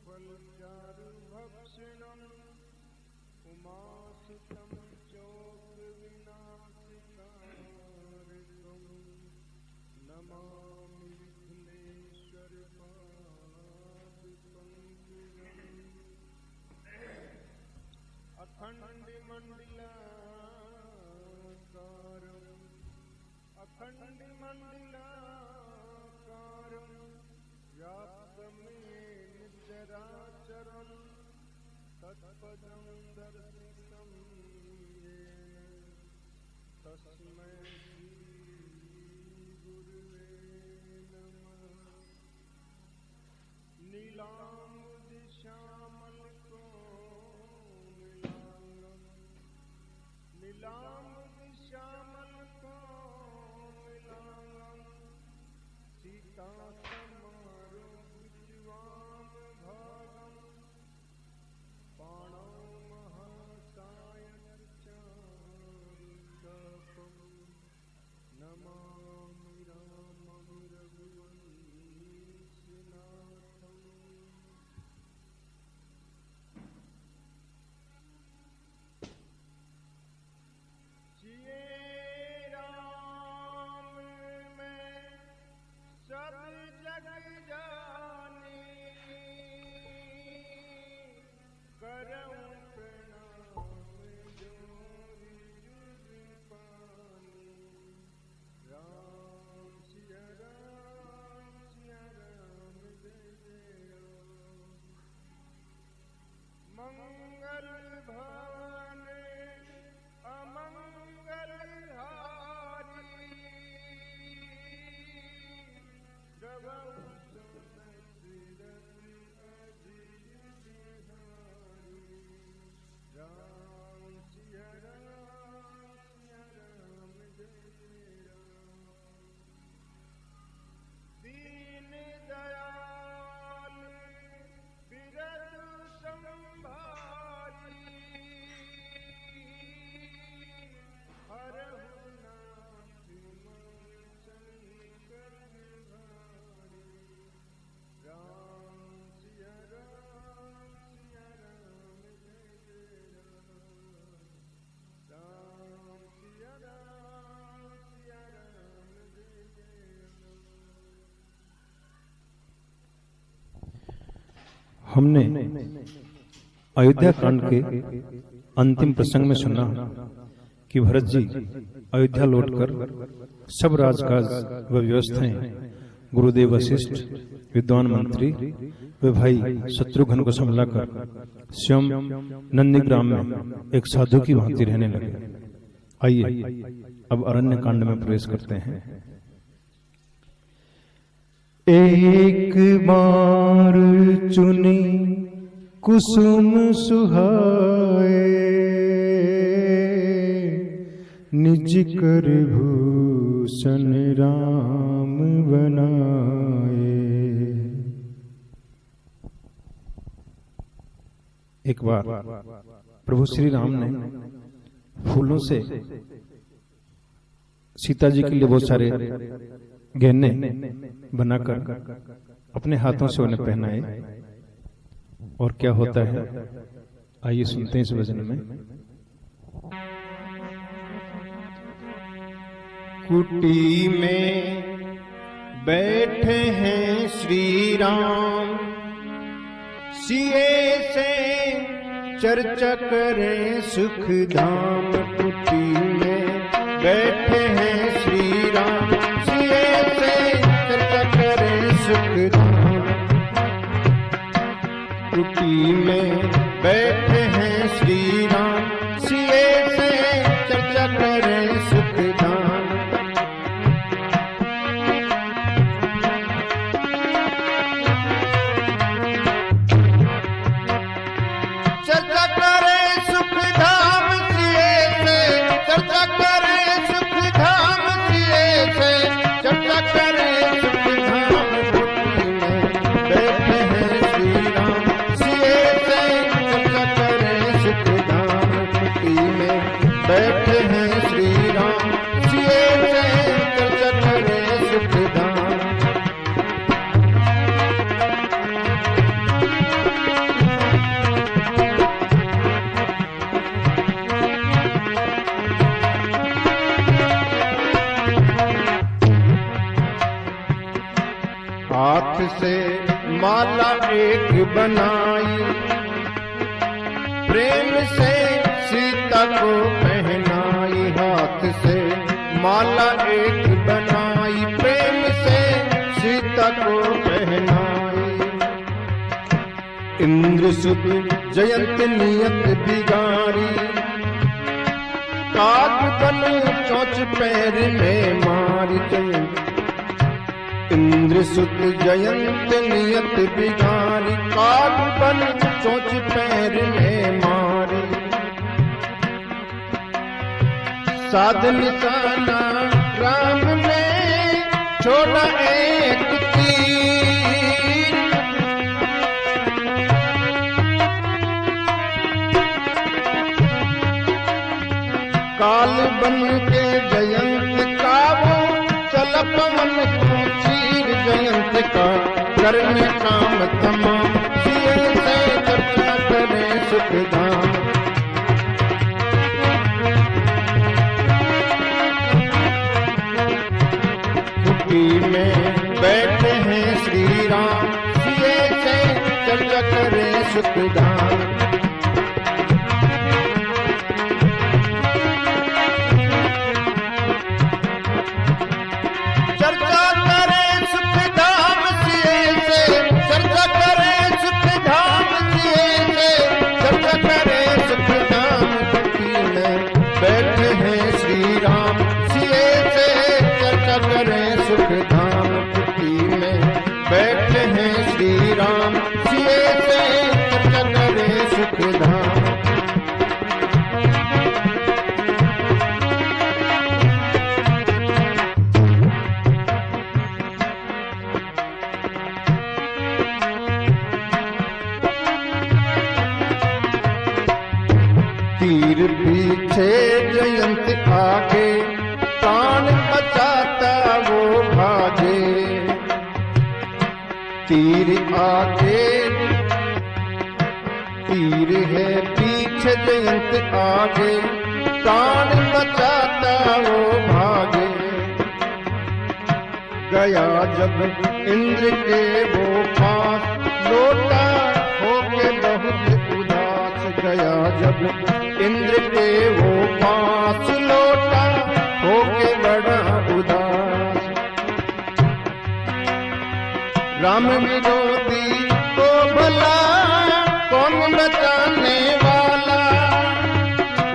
फलचारुभक्षणम् उमासुतं चोकविनाशकारकम् नमामि विघ्नेश्वरपादपङ्कजम् अखण्डमण्डलाकारम् व्याप्तमेन चराचरम् तत्पदं दर्शितं येन तस्मै श्रीगुरुवे नमः। नीलाम्बुदिश्यामलकोमलाङ्गं सीतासमारोपितवामभागं पाणौ महासायकचारुकपं नमामि रामं रघुवंशनाथम्। मंगल भाने अमंगल हारी राम सिया राम जय राम। दीन दयाल बिरद संभारी हरहु नाथ मन शंकर भारी राम सिया राम जय राम। राम सिया राम जय राम। हमने अयोध्या कांड के अंतिम प्रसंग में सुना कि भरत जी अयोध्या लौटकर सब राजकाज व व्यवस्थाएं गुरुदेव वशिष्ठ, विद्वान मंत्री व भाई शत्रुघ्न को संभालकर स्वयं नंदीग्राम में एक साधु की भांति रहने लगे। आइए अब अरण्य कांड में प्रवेश करते हैं। एक बार चुनी कुसुम सुहाए, निज कर भूषण राम बनाए। एक बार प्रभु श्री राम ने फूलों से सीता जी के लिए बहुत सारे गहने बनाकर अपने हाथों से उन्हें पहनाए। और क्या होता है आइए सुनते हैं इस भजन में। कुटी में बैठे हैं श्री राम, सिए से चर्चा करें सुख धाम। कुटी में बैठे हैं श्री राम, सिए से चर्चा करें सुख धाम। कुटी में बैठे हैं श्री राम, सिए से चर्चा करें सुख धाम। चर्चा करें सुख धाम सिए से, चर्चा करें सुख धाम सिए से, चर्चा करें सुख धाम। कुटी में बैठे हैं श्री राम, सिए से चर्चा करें सुख धाम। कुटी में बैठे हैं श्री राम, सिए हाथ से माला एक बनाई, प्रेम से सीता को पहनाई। हाथ से माला एक बनाई, प्रेम से सीता को पहनाई। इंद्र सुत जयंत नियत बिगाड़ी, काग बन चोंच पैर में मारी। इंद्र सुत जयंत नियत बिगाड़ी, काग बन चोंच पैर में मारी। साध निशाना राम ने छोड़ा एक तीर, काल बन के जयंत का वो चल पवन को चीर। जयंत का करने काम तमाम, जिए से चर्चा करे सुखधाम। कुटी में बैठे हैं श्री राम, जिए से चर्चा करे सुखधाम। तीर पीछे जयंत आगे, प्राण बचाता वो भागे। तीर आगे तीर है पीछे जयंत आगे, प्राण बचाता वो भागे। गया जब इंद्र के वो पास, लौटा होके बहुत उदास। गया जब इंद्र के वो पास, लौटा होके बड़ा उदास। राम विरोधी को भला कौन बचाने वाला।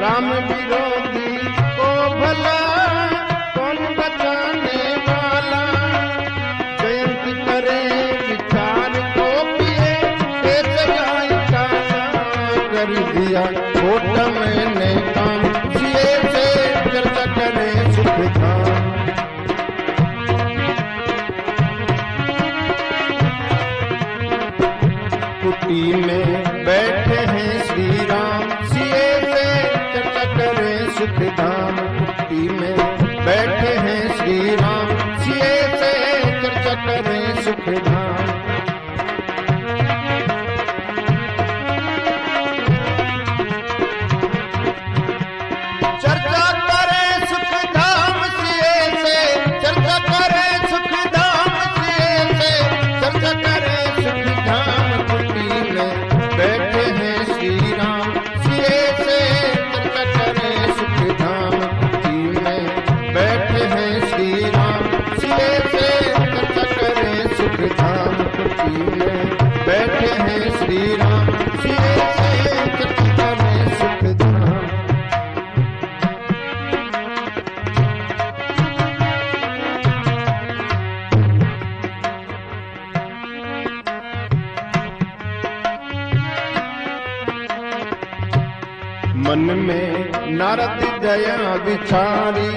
राम विरोधी को भला कौन बचाने वाला। जयंत करे विचार को पिए, सजाई का कर दिया छोटा मैंने काम। जिए से चर्चा करे सुखधाम। कुटी में बैठे हैं श्री राम, जिए से चर्चा करे सुखधाम। कुटी में बैठे हैं श्री राम, जिए से चर्चा करे सुखधाम। बैठे हैं श्री राम, जिए से चर्चा करे सुखधाम। मन में नारद दया विचारी,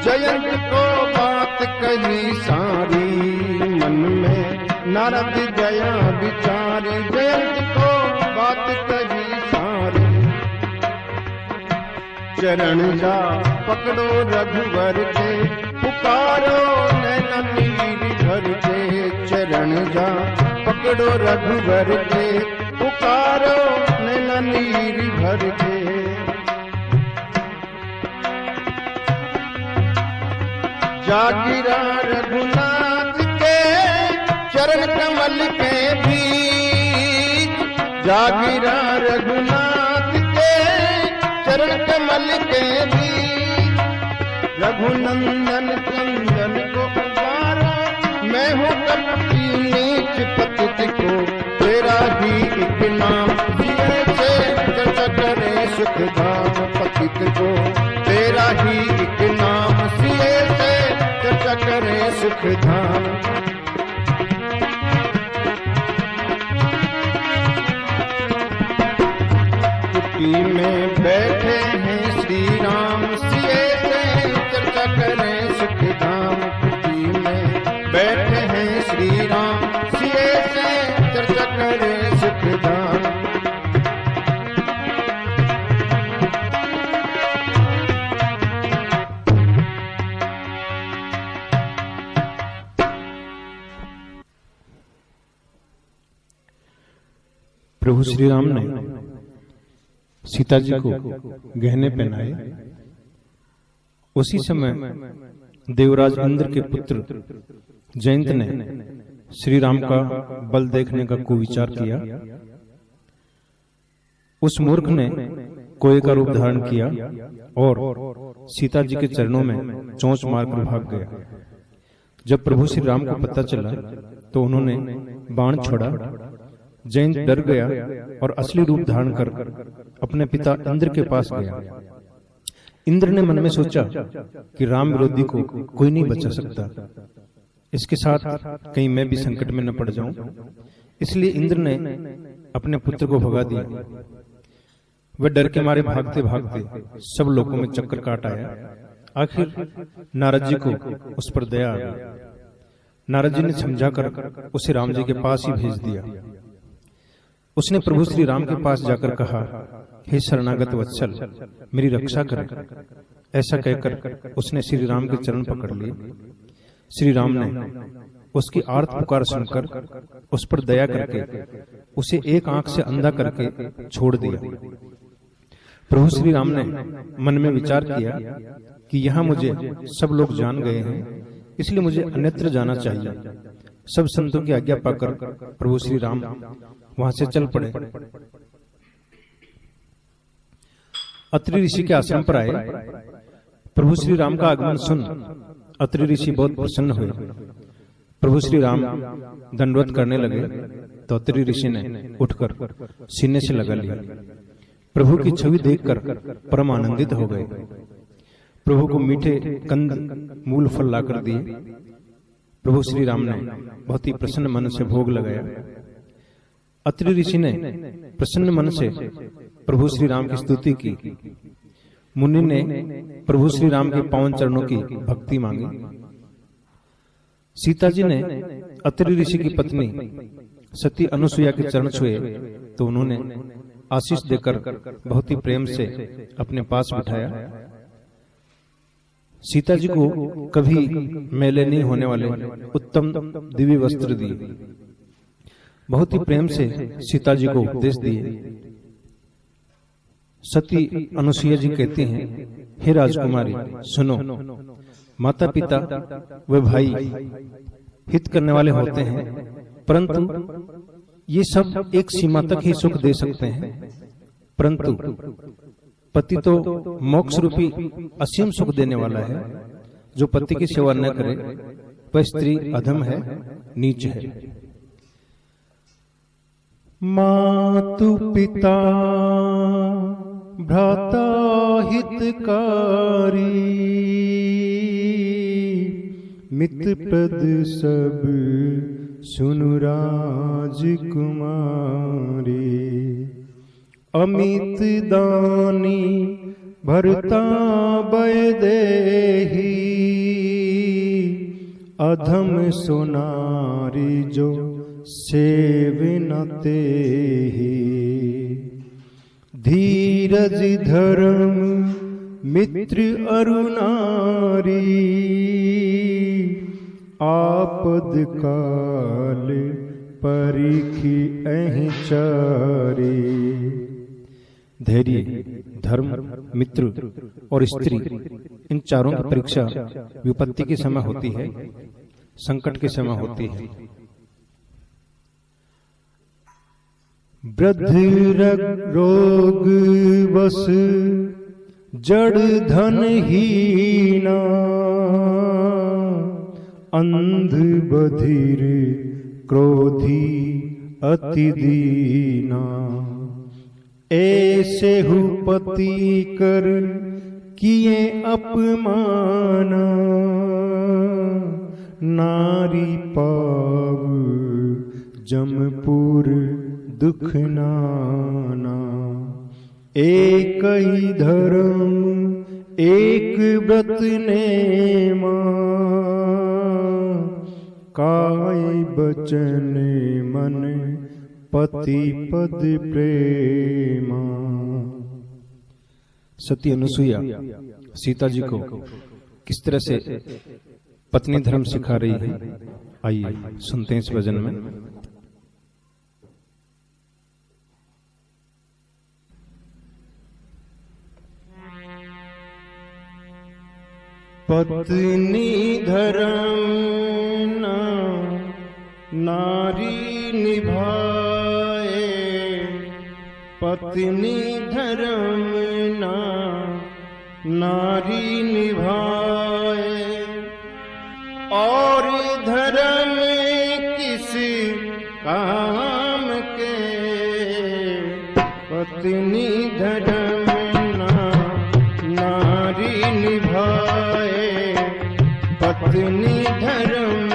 जयंत को बात कही सारी। मन में नारद दया विचारी, जयंत को बात कही सारी। चरण जा पकड़ो रघुवर के, पुकारो नैना नीर भर के। चरण जा पकड़ो रघुवर के, पुकारो नैना नीर भर के। जागिरा रघुनाथ के चरण कमल के बीच जागिरा रघुनाथ के चरण कमल के बीच रघुनंदन चंदन को उबारा मैं हूँ कपटी नीच पतित को तेरा ही एक नाम दिए से चर्चा करे सुख धाम पतित को तेरा ही एक नाम सिए से चर्चा करे सुख धाम कुटी में बैठे हैं श्री राम सिए से चर्चा करें सुख धाम कुटी में बैठे हैं श्री राम सिए से चर्चा करें सुख धाम प्रभु श्री राम ने सीता जी को गहने पहनाए। उसी समय देवराज इंद्र के पुत्र जयंत ने श्री राम का बल देखने का कुविचार किया। उस मूर्ख ने कोए का रूप धारण किया और सीता जी के चरणों में चोंच मारकर भाग गया। जब प्रभु श्री राम को पता चला तो उन्होंने बाण छोड़ा। जयंत डर गया और असली रूप धारण कर अपने पिता इंद्र के पास गया। इंद्र ने मन में सोचा कि राम विरोधी को कोई नहीं बचा सकता, इसके साथ कहीं मैं भी संकट में न पड़ जाऊं। इसलिए इंद्र ने अपने पुत्र को भगा दिया। वह डर के मारे भागते भागते सब लोगों में चक्कर काट आया। आखिर नारद जी को उस पर दया आ गई। नारद जी ने समझाकर उसे राम जी के पास ही भेज दिया। उसने प्रभु श्री राम के पास जाकर कहा, हे शरणागत वत्सल, मेरी रक्षा करें। ऐसा कहकर उसने श्री राम के चरण पकड़ लिए। श्री राम ने उसकी आर्त पुकार सुनकर उस पर दया करके उसे एक आंख से अंधा करके छोड़ दिया। प्रभु श्री राम ने मन में विचार किया कि यहाँ मुझे सब लोग जान गए हैं, इसलिए मुझे अन्यत्र जाना चाहिए। सब संतों की आज्ञा पाकर प्रभु श्री राम वहां से चल पड़े। अत्रि ऋषि के आश्रम पर आए। प्रभु श्री राम का आगमन सुन अत्रि ऋषि बहुत प्रसन्न हुए। प्रभु श्री राम दंडवत करने लगे तो अत्रि ऋषि ने उठकर सीने से लगा लिया। प्रभु की छवि देखकर परम आनंदित हो गए। प्रभु को मीठे कंद मूल फल लाकर दिए। प्रभु श्री राम ने बहुत ही प्रसन्न मन से भोग लगाया। अत्रि ऋषि ने प्रसन्न मन से प्रभु श्री राम की स्तुति की। मुनि ने प्रभु श्री राम के पावन चरणों की भक्ति मांगी। सीता जी ने अत्रि ऋषि की पत्नी सती अनुसुईया के चरण छुए तो उन्होंने आशीष देकर बहुत ही प्रेम से अपने पास बिठाया। सीता जी को कभी मैले नहीं होने वाले उत्तम दिव्य वस्त्र दिए। बहुत ही प्रेम से सीता जी को उपदेश दिए। सती अनुसुईया जी कहती हैं, हे राजकुमारी सुनो, माता पिता व भाई हित करने वाले होते हैं, परंतु ये सब एक सीमा तक ही सुख दे सकते हैं। परंतु पति तो मोक्ष रूपी असीम सुख देने वाला है। जो पति की सेवा न करे वह स्त्री अधम है, नीच है। मातु पिता भ्राता हितकारी, मित्र पद सब सुनु राजकुमारी। अमित दानी भरता वैदेही, अधम सोनारी जो सेवनते ही। धीरज धर्म मित्र अरुणारी, आपद काल परिखी अहिचारी। धैर्य, धर्म, मित्र और स्त्री, इन चारों की परीक्षा विपत्ति के समय होती है, संकट के समय होती है। वृद्ध रोग वस जड़ धन हीना, अंध बधिर क्रोधी अति दीना। ऐसे हु पति कर किए अपमाना, नारी पाव जमपुर दुख नाना। एक ही धर्म एक व्रत नेमा, काय बचन मन पति पद प्रेमा। सती अनुसुईया सीता जी को किस तरह से पत्नी धर्म सिखा रही है, आइए सुनते हैं इस भजन में। पत्नी धर्म नारी निभाए, पत्नी धर्म नारी निभाए। और धर्म किस काम के, पत्नी धर्म नारी निभाए। पत्नी धर्म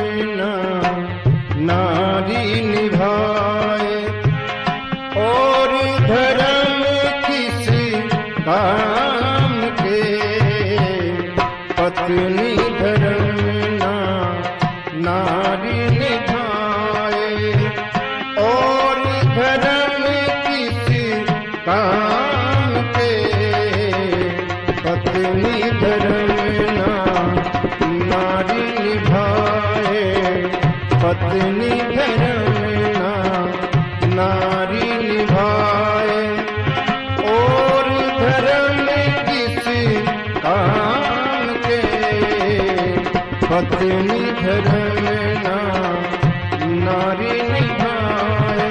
नारी निभाए। और धर्म किस काम के, पत्नी धर्म नारी निभाए। और धर्म किस काम के, पत्नी धर्म नारी निभाए। पत्नी धर्म नारी निभाए। और धर्म किस काम के, पत्नी धर्म नारी निभाए।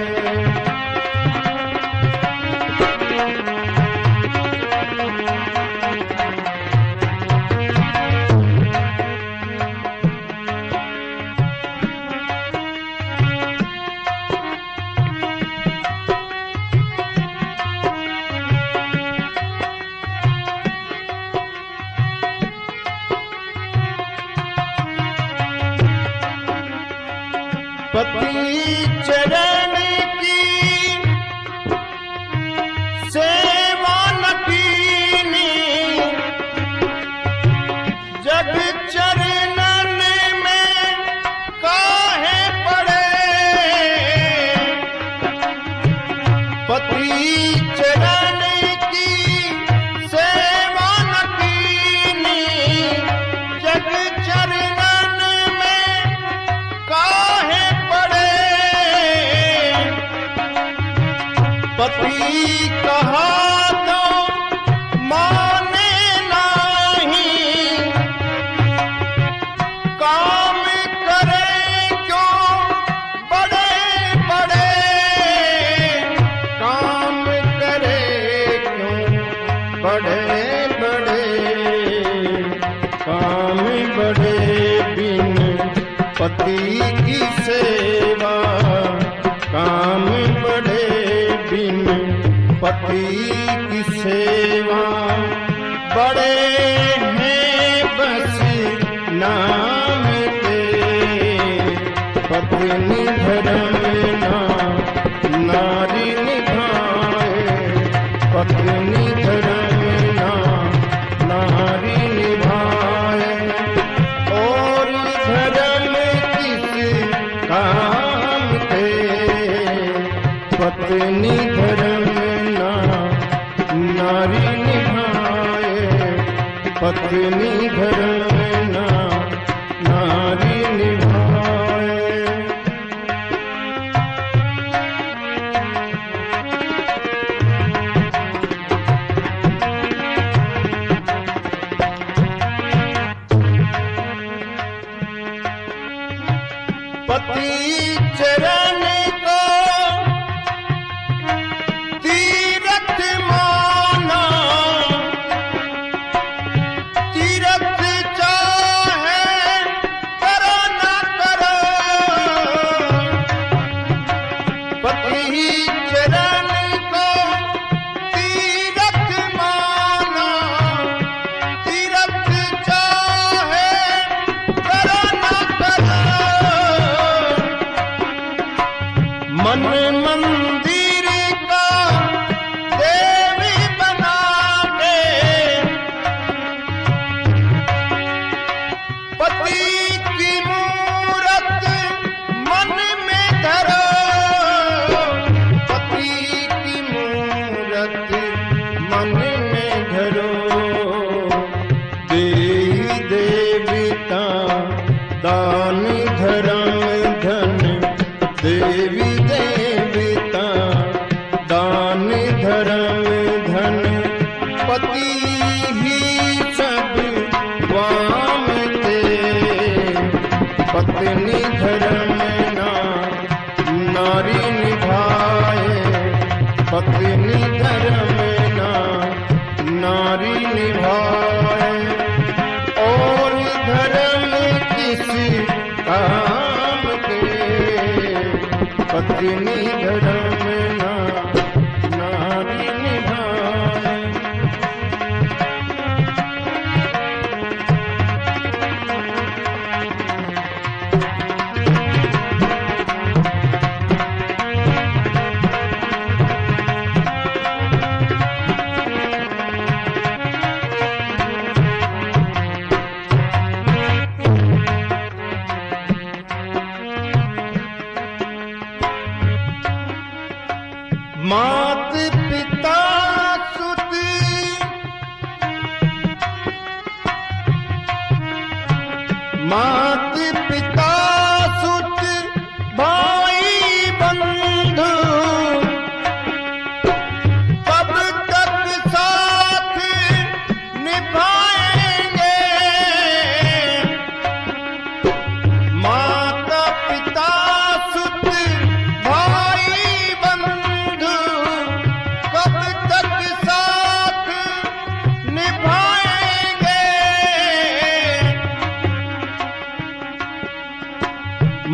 पति चरण की सेवा न कीनी, जग चरणन में काहे पड़े। पति चरण की सेवा न कीनी, जग चरणन में काहे पड़े। पति कहा तो माने नहीं, काम करे क्यों बड़े बड़े। काम करे क्यों बड़े बड़े। काम बड़े बिन पति की सेवा, काम बड़े बिन पति की सेवा। बड़े हैं बस नाम के, पत्नी धर्म नारी निभाए। पत्नी धर्म नारी निभाए। और धर्म किस काम के, पत्नी धर्म नारी निभाए। पत्नी धर्म नारी निभाए। पति चरण को पत्नी धर्म ना नारी निभाए। मात पिता सुत मात पिता सुत भाई बंधु कब तक साथ निभाएंगे। माता पिता सुत भाई बंधु कब तक साथ निभाएंगे।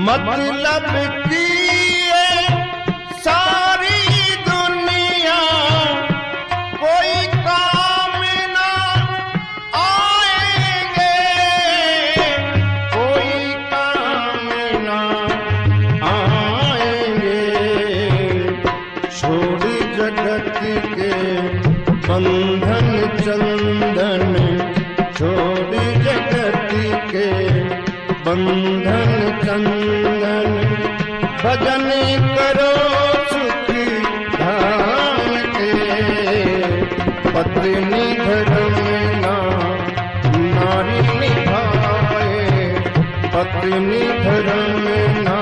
मतलब की ये सारी दुनिया कोई काम ना आएंगे, कोई काम ना आएंगे। छोड़ जगत के बंधन चंदन, छोड़ जगत के बंधन चंदन, भजन करो सुख धाम के। पत्नी धर्म ना नारी निभाए, पत्नी धर्म ना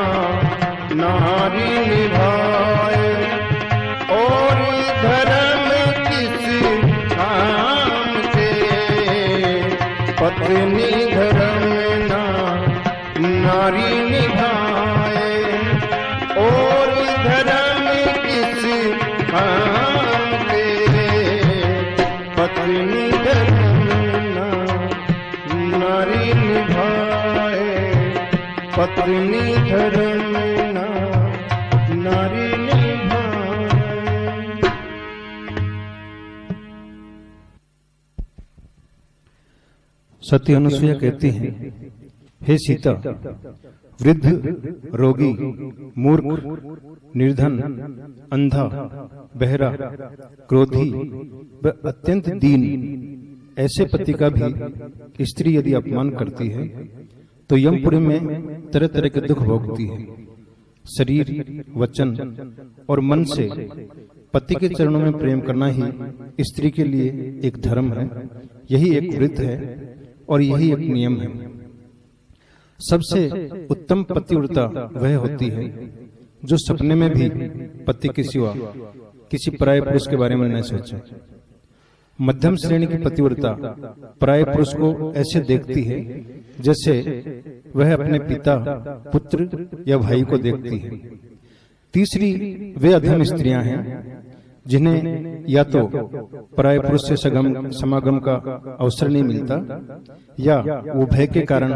नारी निभाए। और धर्म किस काम के, पत्नी धर्म ना नारी निभाए। और धर्म किस काम के, पत्नी धर्म ना नारी निभाए। पत्नी धर्म ना नारी निभाए। सती अनुसुईया कहती हैं, हे सीता, वृद्ध, रोगी, मूर्ख, निर्धन, अंधा, बहरा, क्रोधी व अत्यंत दीन ऐसे पति का भी स्त्री यदि अपमान करती है तो यमपुरी में तरह तरह के दुख भोगती है। शरीर, वचन और मन से पति के चरणों में प्रेम करना ही स्त्री के लिए एक धर्म है, यही एक व्रत है और यही एक नियम है। सबसे उत्तम पतिव्रता वह होती है जो सपने में भी पति के सिवा किसी पराये पुरुष के बारे में न सोचे। मध्यम श्रेणी की पतिव्रता पराये पुरुष को ऐसे देखती है जैसे वह अपने पिता, पुत्र या भाई को देखती है। तीसरी वे अधम स्त्रियां हैं जिन्हें या तो पराये पुरुष से समागम का अवसर नहीं मिलता या वो भय के कारण,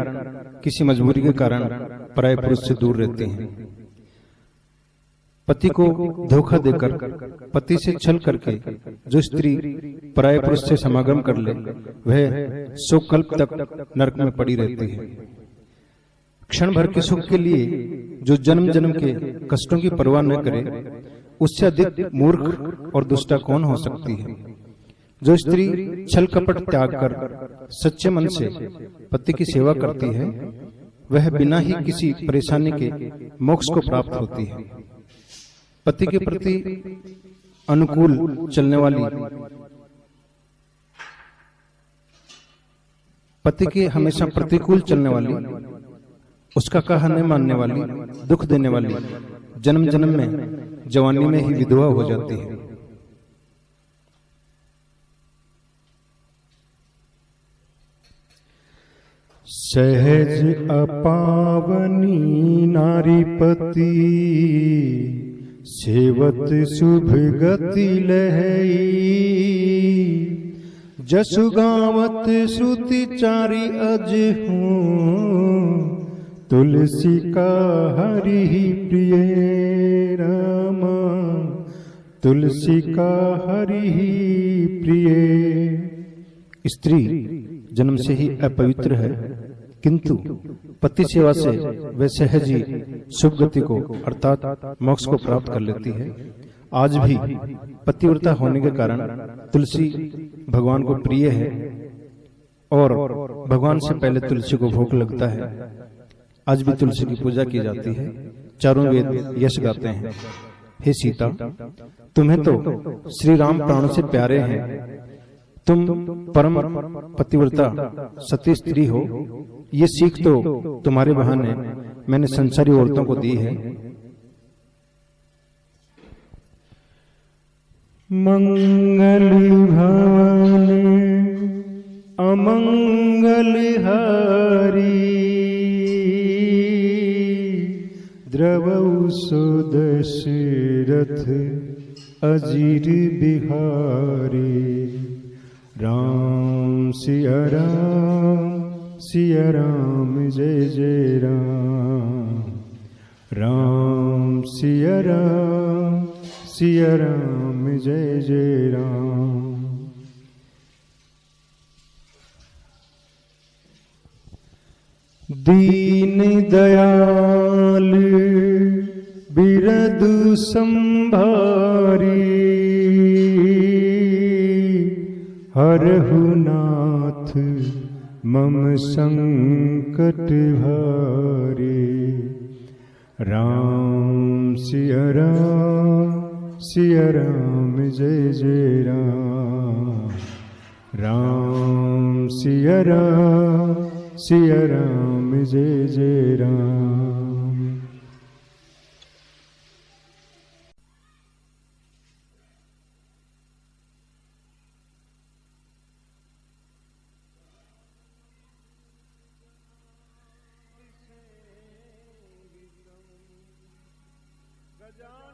किसी मजबूरी के कारण पराये पुरुष से दूर रहते हैं। पति को धोखा देकर, पति से छल करके जो स्त्री पराये पुरुष से समागम कर ले वह 100 कल्प तक नरक में पड़ी रहती है। क्षण भर के सुख के लिए जो जन्म जन्म के कष्टों की परवाह न करे, उससे अधिक मूर्ख और दुष्टा कौन हो सकती है। जो स्त्री छल कपट त्याग कर सच्चे मन से पति की सेवा करती है वह बिना ही किसी परेशानी के मोक्ष को प्राप्त होती है। पति के प्रति अनुकूल चलने वाली, पति के हमेशा प्रतिकूल चलने वाली, उसका कहा नहीं मानने वाली, दुख देने वाली जन्म जन्म में जवानी में ही विधवा हो जाती है। सहज अपावनी नारीपति, सेवत शुभ गति लहई। जसु गावत श्रुति चारि अज हूँ, तुलसी का हरि प्रिय तुलसी का हरि ही प्रिय। स्त्री जन्म से ही अपवित्र है, किंतु पति सेवा से वह सहज ही शुभ गति को अर्थात मोक्ष को प्राप्त कर लेती है। आज भी पतिव्रता होने के कारण तुलसी भगवान को प्रिय है और भगवान से पहले तुलसी को भोग लगता है। आज भी तुलसी की पूजा की जाती है। चारों वेद यश गाते हैं, हे सीता, तुम्हें तो श्री राम प्राणों से प्यारे हैं, तुम परम पतिव्रता सती स्त्री हो। ये सीख तो तुम्हारे बहाने मैंने संसारी औरतों को दी है। मंगल भवन अमंगल हारी, द्रवौ सो दशरथ अजीर बिहारी। राम सिया राम जय जय राम। राम सिया राम जय जय राम। दीन दयाल बिरदु संभारी, हरहु नाथ मम संकट भारी। राम सिया राम जय जय राम। राम सिया राम जय जय राम। गजानन